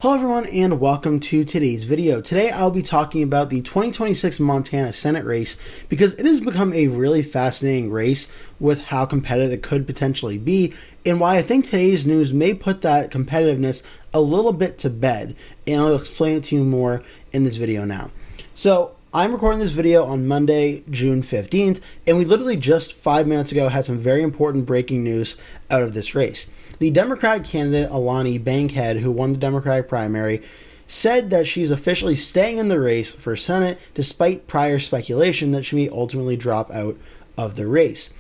Hello everyone and welcome to today's video. Today I'll be talking about the 2026 Montana Senate race because it has become a really fascinating race with how competitive it could potentially be and why I think today's news may put that competitiveness a little bit to bed, and I'll explain it to you more in this video now. So I'm recording this video on Monday, June 15th, and we literally just 5 minutes ago had some very important breaking news out of this race. The Democratic candidate Alani Bankhead, who won the Democratic primary, said that she's officially staying in the race for Senate despite prior speculation that she may ultimately drop out of the race.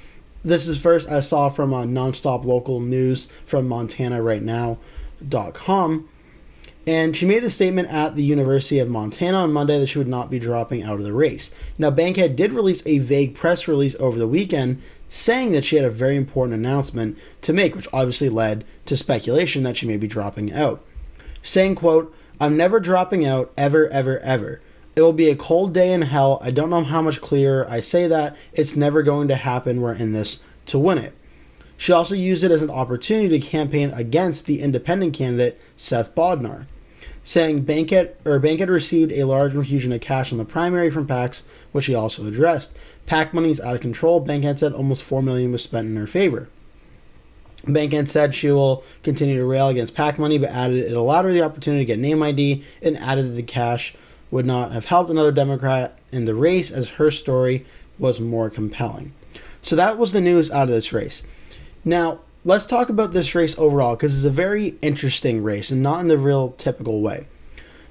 This is first I saw from nonstop local news from MontanaRightNow.com. And she made the statement at the University of Montana on Monday that she would not be dropping out of the race. Now, Bankhead did release a vague press release over the weekend saying that she had a very important announcement to make, which obviously led to speculation that she may be dropping out. Saying, quote, "I'm never dropping out, ever, ever, ever. It will be a cold day in hell. I don't know how much clearer I say that. It's never going to happen. We're in this to win it." She also used it as an opportunity to campaign against the independent candidate, Seth Bodnar, saying Bankhead received a large infusion of cash in the primary from PACs, which he also addressed. PAC money is out of control. Bankhead said almost $4 million was spent in her favor. Bankhead said she will continue to rail against PAC money, but added it allowed her the opportunity to get name ID, and added that the cash would not have helped another Democrat in the race as her story was more compelling. So that was the news out of this race. Now, let's talk about this race overall, because it's a very interesting race and not in the real typical way.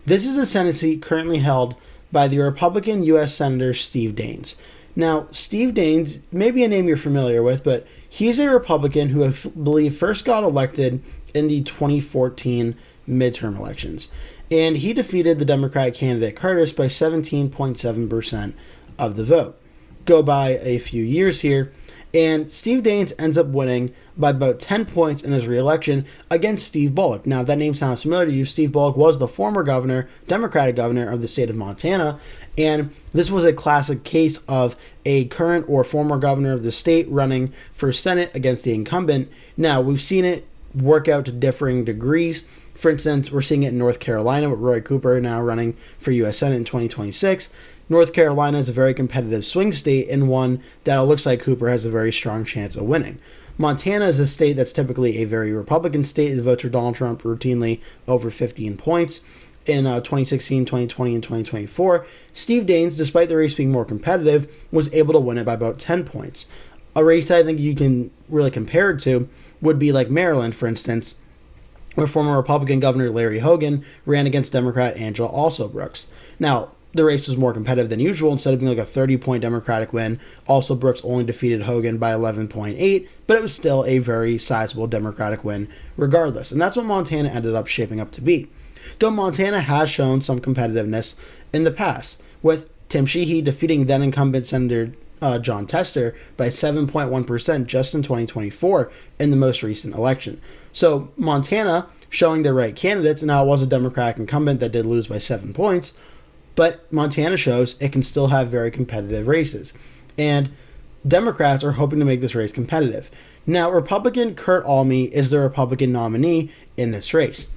This is a Senate seat currently held by the Republican U.S. Senator Steve Daines. Now, Steve Daines may be a name you're familiar with, but he's a Republican who I believe first got elected in the 2014 midterm elections. And he defeated the Democratic candidate Curtis by 17.7% of the vote. Go by a few years here, and Steve Daines ends up winning by about 10 points in his re-election against Steve Bullock. Now, if that name sounds familiar to you, Steve Bullock was the former governor, Democratic governor of the state of Montana, and this was a classic case of a current or former governor of the state running for Senate against the incumbent. Now, we've seen it work out to differing degrees. For instance, we're seeing it in North Carolina with Roy Cooper now running for U.S. Senate in 2026. North Carolina is a very competitive swing state and one that it looks like Cooper has a very strong chance of winning. Montana is a state that's typically a very Republican state. It votes for Donald Trump routinely over 15 points. In 2016, 2020, and 2024, Steve Daines, despite the race being more competitive, was able to win it by about 10 points. A race that I think you can really compare it to would be like Maryland, for instance, where former Republican Governor Larry Hogan ran against Democrat Angela Alsobrooks. Now, the race was more competitive than usual. Instead of being like a 30-point Democratic win, Alsobrooks only defeated Hogan by 11.8, but it was still a very sizable Democratic win regardless. And that's what Montana ended up shaping up to be. Though Montana has shown some competitiveness in the past, with Tim Sheehy defeating then-incumbent Senator Jon Tester by 7.1% just in 2024 in the most recent election. So Montana showing the right candidates, and now it was a Democratic incumbent that did lose by 7 points, but Montana shows it can still have very competitive races. And Democrats are hoping to make this race competitive. Now, Republican KURT Alme is the Republican nominee in this race.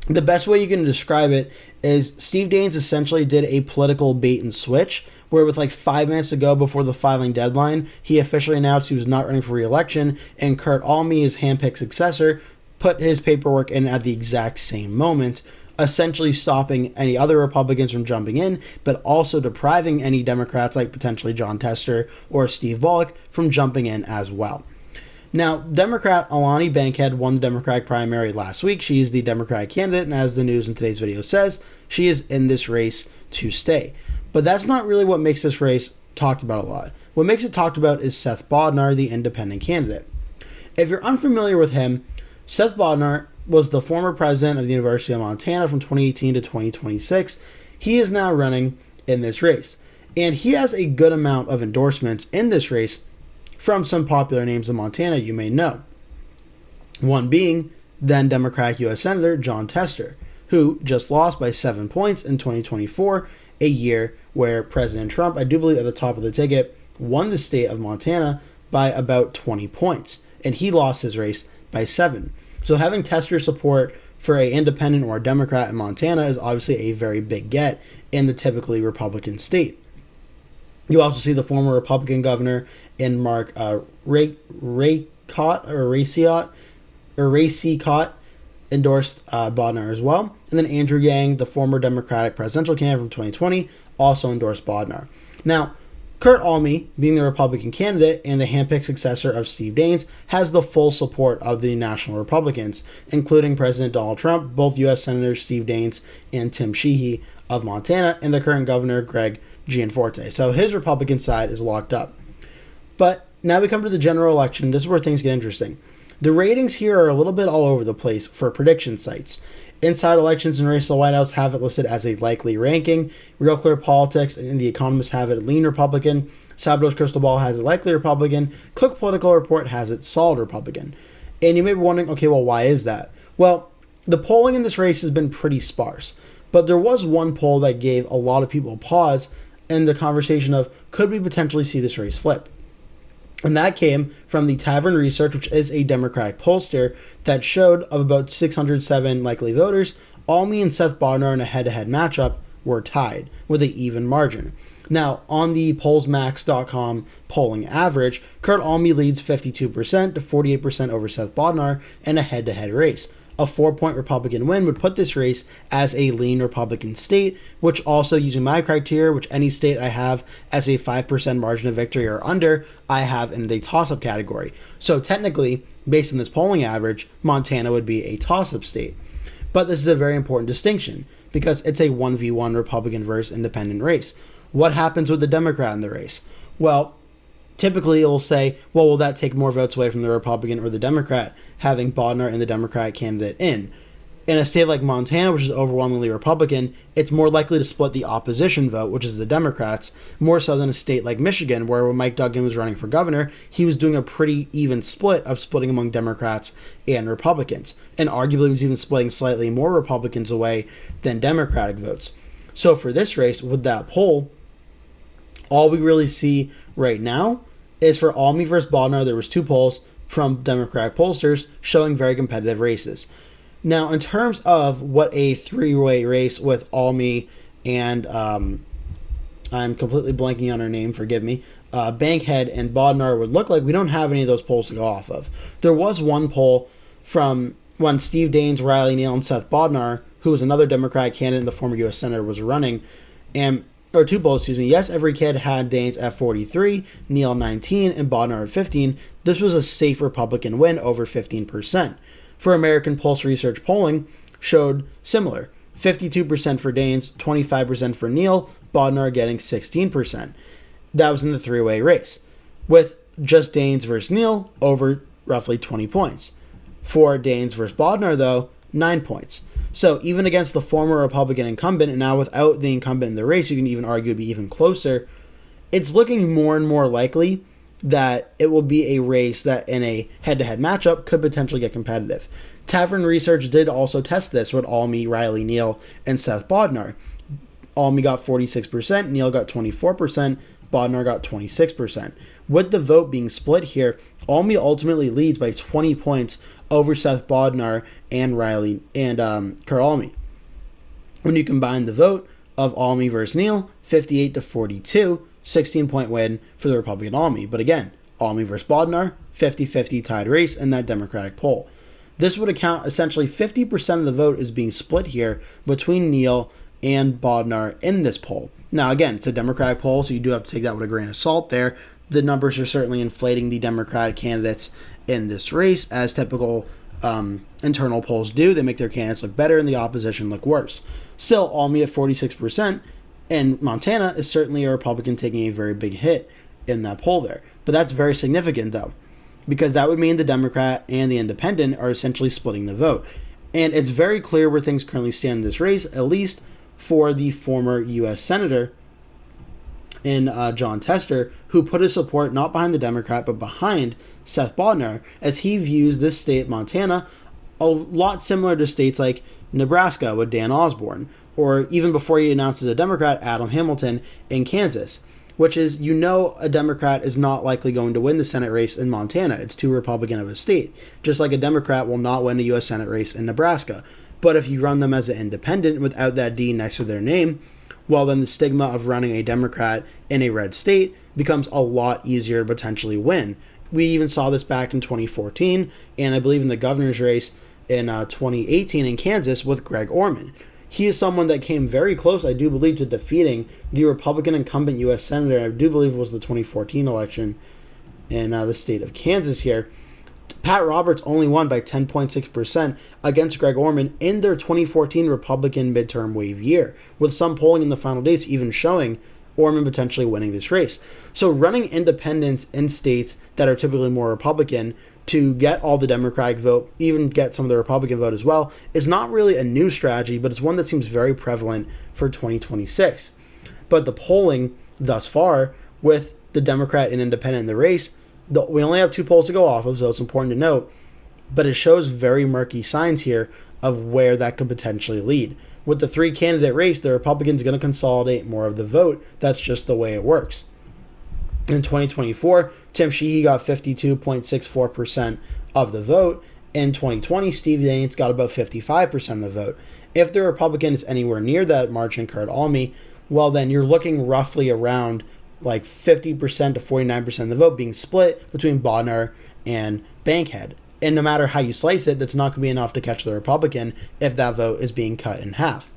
The best way you can describe it is Steve Daines essentially did a political bait and switch, where with like 5 minutes to go before the filing deadline, he officially announced he was not running for re-election, and KURT Alme, his handpicked successor, put his paperwork in at the exact same moment, essentially stopping any other Republicans from jumping in, but also depriving any Democrats like potentially Jon Tester or Steve Bullock from jumping in as well. Now, Democrat Alani Bankhead won the Democratic primary last week. She is the Democratic candidate, and as the news in today's video says, she is in this race to stay. But that's not really what makes this race talked about a lot. What makes it talked about is Seth Bodnar, the independent candidate. If you're unfamiliar with him, Seth Bodnar was the former president of the University of Montana from 2018 to 2026. He is now running in this race, and he has a good amount of endorsements in this race from some popular names in Montana you may know. One being then Democratic U.S. Senator Jon Tester, who just lost by 7 points in 2024, a year where President Trump, I do believe at the top of the ticket, won the state of Montana by about 20 points, and he lost his race by 7. So having Tester's support for a independent or a Democrat in Montana is obviously a very big get in the typically Republican state. You also see the former Republican governor in Mark Racicot endorsed Bodnar as well. And then Andrew Yang, the former Democratic presidential candidate from 2020, also endorsed Bodnar. Now, KURT ALME, being the Republican candidate and the handpicked successor of Steve Daines, has the full support of the National Republicans, including President Donald Trump, both U.S. Senators Steve Daines and Tim Sheehy of Montana, and the current governor, Greg Gianforte. So his Republican side is locked up. But now we come to the general election. This is where things get interesting. The ratings here are a little bit all over the place for prediction sites. Inside Elections and Race to the White House have it listed as a likely ranking. Real Clear Politics and The Economist have it lean Republican. Sabdo's Crystal Ball has it likely Republican. Cook Political Report has it solid Republican. And you may be wondering, okay, well, why is that? Well, the polling in this race has been pretty sparse. But there was one poll that gave a lot of people pause in the conversation of, could we potentially see this race flip? And that came from the Tavern Research, which is a Democratic pollster, that showed of about 607 likely voters, Alme and Seth Bodnar in a head-to-head matchup were tied with an even margin. Now, on the pollsmax.com polling average, KURT ALME leads 52% to 48% over Seth Bodnar in a head-to-head race. A 4-point Republican win would put this race as a lean Republican state, which also, using my criteria, which any state I have as a 5% margin of victory or under, I have in the toss-up category. So technically, based on this polling average, Montana would be a toss-up state. But this is a very important distinction because it's a 1v1 Republican versus independent race. What happens with the Democrat in the race? Well, typically it'll say, well, will that take more votes away from the Republican or the Democrat, having Bodnar and the Democratic candidate in? In a state like Montana, which is overwhelmingly Republican, it's more likely to split the opposition vote, which is the Democrats, more so than a state like Michigan, where when Mike Duggan was running for governor, he was doing a pretty even split of splitting among Democrats and Republicans, and arguably was even splitting slightly more Republicans away than Democratic votes. So for this race, with that poll, all we really see right now is for Alme versus Bodnar, there was 2 polls from Democratic pollsters showing very competitive races. Now, in terms of what a 3-way race with Alme and, I'm completely blanking on her name, forgive me, Bankhead and Bodnar would look like, we don't have any of those polls to go off of. There was one poll from when Steve Daines, Riley Neal, and Seth Bodnar, who was another Democratic candidate and the former U.S. Senator, was running, or 2 polls, excuse me. Yes, Every Kid had Daines at 43, Neal 19, and Bodnar at 15. This was a safe Republican win, over 15%. For American Pulse Research polling, showed similar. 52% for Daines, 25% for Neal, Bodnar getting 16%. That was in the 3-way race, with just Daines versus Neal over roughly 20 points. For Daines versus Bodnar, though, 9 points. So even against the former Republican incumbent, and now without the incumbent in the race, you can even argue it'd be even closer. It's looking more and more likely that it will be a race that in a head-to-head matchup could potentially get competitive. Tavern Research did also test this with Alme, Riley Neal, and Seth Bodnar. Alme got 46%, Neal got 24%, Bodnar got 26%. With the vote being split here, Alme ultimately leads by 20 points over Seth Bodnar and Riley and KURT ALME. When you combine the vote of Alme versus Neal, 58 to 42, 16-point win for the Republican Alme. But again, Alme versus Bodnar, 50-50 tied race in that Democratic poll. This would account essentially 50% of the vote is being split here between Neal and Bodnar in this poll. Now, again, it's a Democratic poll, so you do have to take that with a grain of salt there. The numbers are certainly inflating the Democratic candidates in this race, as typical internal polls do. They make their candidates look better and the opposition look worse. Still, Alme at 46%, and Montana is certainly a Republican taking a very big hit in that poll there. But that's very significant, though, because that would mean the Democrat and the Independent are essentially splitting the vote. And it's very clear where things currently stand in this race, at least for the former U.S. Senator in John Tester, who put his support not behind the Democrat, but behind Seth Bodnar, as he views this state, Montana, a lot similar to states like Nebraska with Dan Osborne, or even before he announced as a Democrat, Adam Hamilton in Kansas, which is, you know, a Democrat is not likely going to win the Senate race in Montana. It's too Republican of a state, just like a Democrat will not win a U.S. Senate race in Nebraska. But if you run them as an independent without that D next to their name, well, then the stigma of running a Democrat in a red state becomes a lot easier to potentially win. We even saw this back in 2014, and I believe in the governor's race in 2018 in Kansas with Greg Orman. He is someone that came very close, I do believe, to defeating the Republican incumbent U.S. Senator. I do believe it was the 2014 election in the state of Kansas here. Pat Roberts only won by 10.6% against Greg Orman in their 2014 Republican midterm wave year, with some polling in the final days even showing Orman potentially winning this race. So running independents in states that are typically more Republican to get all the Democratic vote, even get some of the Republican vote as well, is not really a new strategy, but it's one that seems very prevalent for 2026. But the polling thus far with the Democrat and independent in the race, we only have 2 polls to go off of, so it's important to note, but it shows very murky signs here of where that could potentially lead. With the 3-candidate race, the Republicans are going to consolidate more of the vote. That's just the way it works. In 2024, Tim Sheehy got 52.64% of the vote. In 2020, Steve Daines got about 55% of the vote. If the Republican is anywhere near that margin, KURT ALME, well, then you're looking roughly around like 50% to 49% of the vote being split between Bodnar and Bankhead. And no matter how you slice it, that's not going to be enough to catch the Republican if that vote is being cut in half.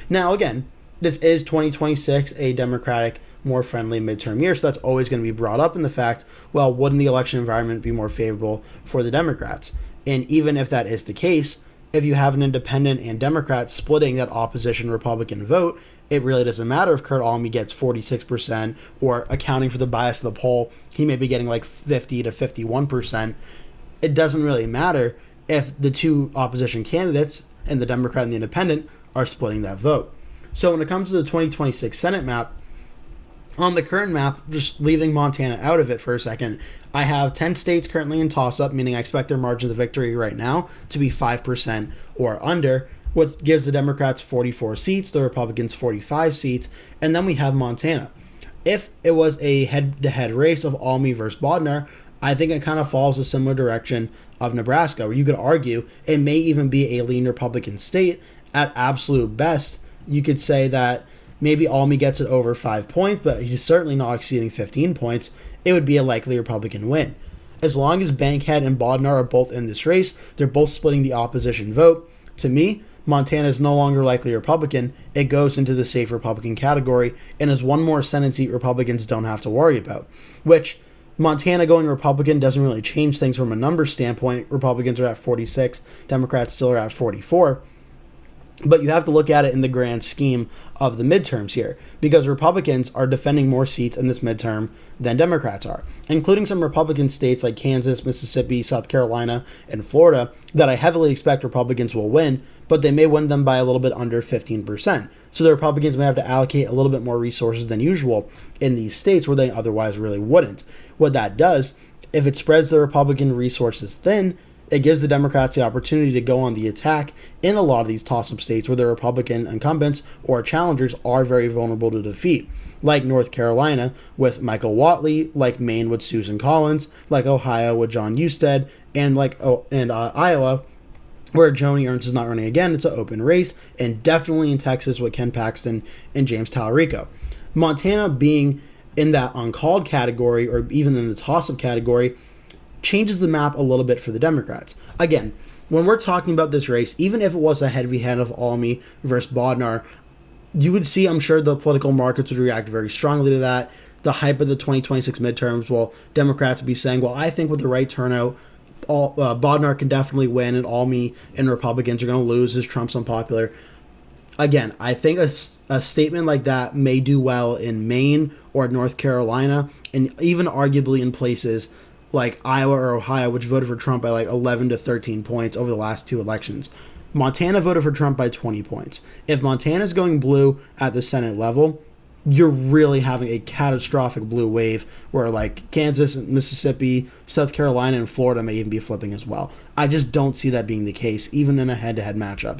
Now, again, this is 2026, a Democratic, more friendly midterm year, so that's always going to be brought up in the fact, well, wouldn't the election environment be more favorable for the Democrats? And even if that is the case, if you have an independent and Democrat splitting that opposition Republican vote, it really doesn't matter if KURT ALME gets 46%, or accounting for the bias of the poll, he may be getting like 50 to 51%. It doesn't really matter if the 2 opposition candidates, and the Democrat and the independent, are splitting that vote. So when it comes to the 2026 Senate map, on the current map, just leaving Montana out of it for a second, I have 10 states currently in toss-up, meaning I expect their margin of victory right now to be 5% or under, which gives the Democrats 44 seats, the Republicans 45 seats, and then we have Montana. If it was a head-to-head race of Alme versus Bodnar, I think it kind of follows a similar direction of Nebraska, where you could argue it may even be a lean Republican state. At absolute best, you could say that maybe Alme gets it over 5 points, but he's certainly not exceeding 15 points. It would be a likely Republican win. As long as Bankhead and Bodnar are both in this race, they're both splitting the opposition vote. To me, Montana is no longer likely Republican. It goes into the safe Republican category and is one more Senate seat Republicans don't have to worry about, which Montana going Republican doesn't really change things from a numbers standpoint. Republicans are at 46, Democrats still are at 44. But you have to look at it in the grand scheme of the midterms here, because Republicans are defending more seats in this midterm than Democrats are, including some Republican states like Kansas, Mississippi, South Carolina, and Florida that I heavily expect Republicans will win, but they may win them by a little bit under 15%. So the Republicans may have to allocate a little bit more resources than usual in these states where they otherwise really wouldn't. What that does, if it spreads the Republican resources thin, it gives the Democrats the opportunity to go on the attack in a lot of these toss-up states where the Republican incumbents or challengers are very vulnerable to defeat, like North Carolina with Michael Whatley, like Maine with Susan Collins, like Ohio with John Husted, and Iowa, where Joni Ernst is not running again. It's an open race, and definitely in Texas with Ken Paxton and James Tallarico. Montana being in that uncalled category, or even in the toss-up category, changes the map a little bit for the Democrats. Again, when we're talking about this race, even if it was a heavy-head of Alme versus Bodnar, you would see, I'm sure, the political markets would react very strongly to that. The hype of the 2026 midterms, well, Democrats would be saying, well, I think with the right turnout, Bodnar can definitely win, and Alme and Republicans are going to lose as Trump's unpopular. Again, I think a statement like that may do well in Maine or North Carolina, and even arguably in places like Iowa or Ohio, which voted for Trump by like 11 to 13 points over the last 2 elections. Montana voted for Trump by 20 points. If Montana's going blue at the Senate level, you're really having a catastrophic blue wave where like Kansas, Mississippi, South Carolina, and Florida may even be flipping as well. I just don't see that being the case, even in a head-to-head matchup.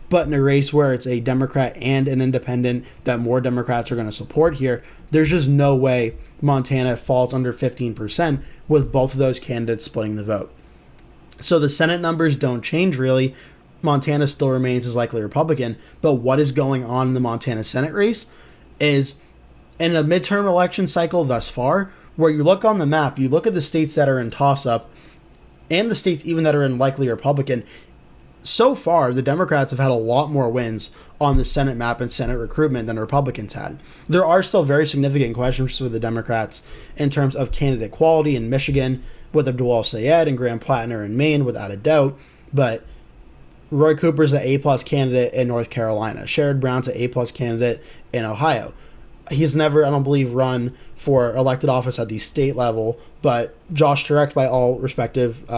But in a race where it's a Democrat and an independent that more Democrats are going to support here, there's just no way Montana falls under 15% with both of those candidates splitting the vote. So the Senate numbers don't change really. Montana still remains as likely Republican. But what is going on in the Montana Senate race is, in a midterm election cycle thus far, where you look on the map, you look at the states that are in toss-up and the states even that are in likely Republican. So far, the Democrats have had a lot more wins on the Senate map and Senate recruitment than Republicans had. There are still very significant questions for the Democrats in terms of candidate quality in Michigan, with Abdul El-Sayed and Graham Plattner in Maine, without a doubt. But Roy Cooper's an A-plus candidate in North Carolina. Sherrod Brown's an A-plus candidate in Ohio. He's never, I don't believe, run for elected office at the state level, but Josh Turek, by all respective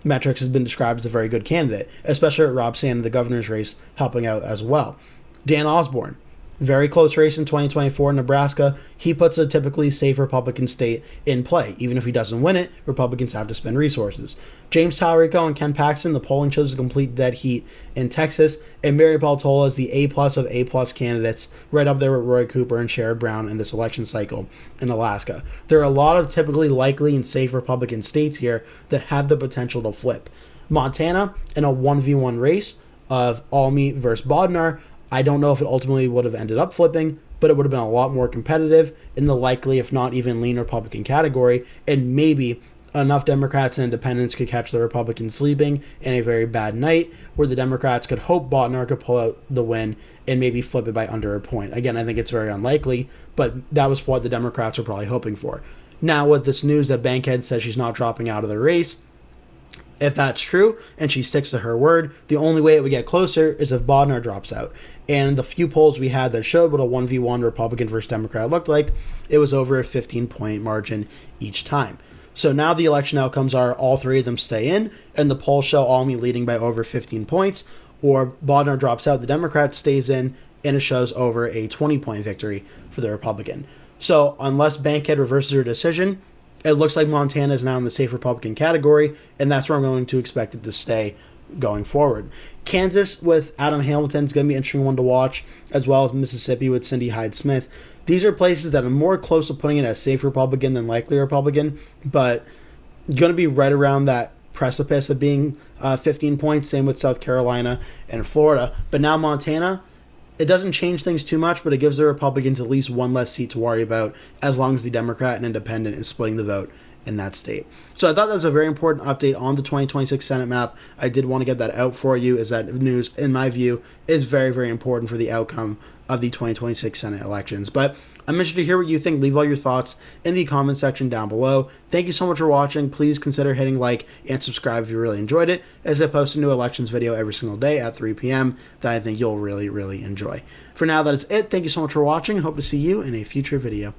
metrics, has been described as a very good candidate, especially at Rob Sand in the governor's race, helping out as well. Dan Osborne, very close race in 2024 in Nebraska. He puts a typically safe Republican state in play. Even if he doesn't win it, Republicans have to spend resources. James Talarico and Ken Paxton, the polling shows a complete dead heat in Texas. And Mary Peltola is the A-plus of A-plus candidates, right up there with Roy Cooper and Sherrod Brown in this election cycle in Alaska. There are a lot of typically likely and safe Republican states here that have the potential to flip. Montana, in a 1v1 race of Alme versus Bodnar, I don't know if it ultimately would have ended up flipping, but it would have been a lot more competitive in the likely, if not even lean Republican category, and maybe enough Democrats and independents could catch the Republicans sleeping in a very bad night, where the Democrats could hope Bodnar could pull out the win and maybe flip it by under a point. Again, I think it's very unlikely, but that was what the Democrats were probably hoping for. Now, with this news that Bankhead says she's not dropping out of the race, if that's true and she sticks to her word, the only way it would get closer is if Bodnar drops out. And the few polls we had that showed what a 1v1 Republican versus Democrat looked like, it was over a 15-point margin each time. So now the election outcomes are all three of them stay in, and the polls show Alme leading by over 15 points, or Bodnar drops out, the Democrat stays in, and it shows over a 20-point victory for the Republican. So unless Bankhead reverses her decision, it looks like Montana is now in the safe Republican category, and that's where I'm going to expect it to stay going forward. Kansas with Adam Hamilton is going to be an interesting one to watch, as well as Mississippi with Cindy Hyde-Smith. These are places that are more close to putting it as safe Republican than likely Republican, but going to be right around that precipice of being 15 points. Same with South Carolina and Florida. But now Montana, it doesn't change things too much, but it gives the Republicans at least one less seat to worry about, as long as the Democrat and Independent is splitting the vote in that state. So I thought that was a very important update on the 2026 Senate map. I did want to get that out for you, as that news, in my view, is very, very important for the outcome of the 2026 Senate elections. But I'm interested to hear what you think. Leave all your thoughts in the comment section down below. Thank you so much for watching. Please consider hitting like and subscribe if you really enjoyed it, as I post a new elections video every single day at 3 p.m. that I think you'll really, really enjoy. For now, that is it. Thank you so much for watching. Hope to see you in a future video.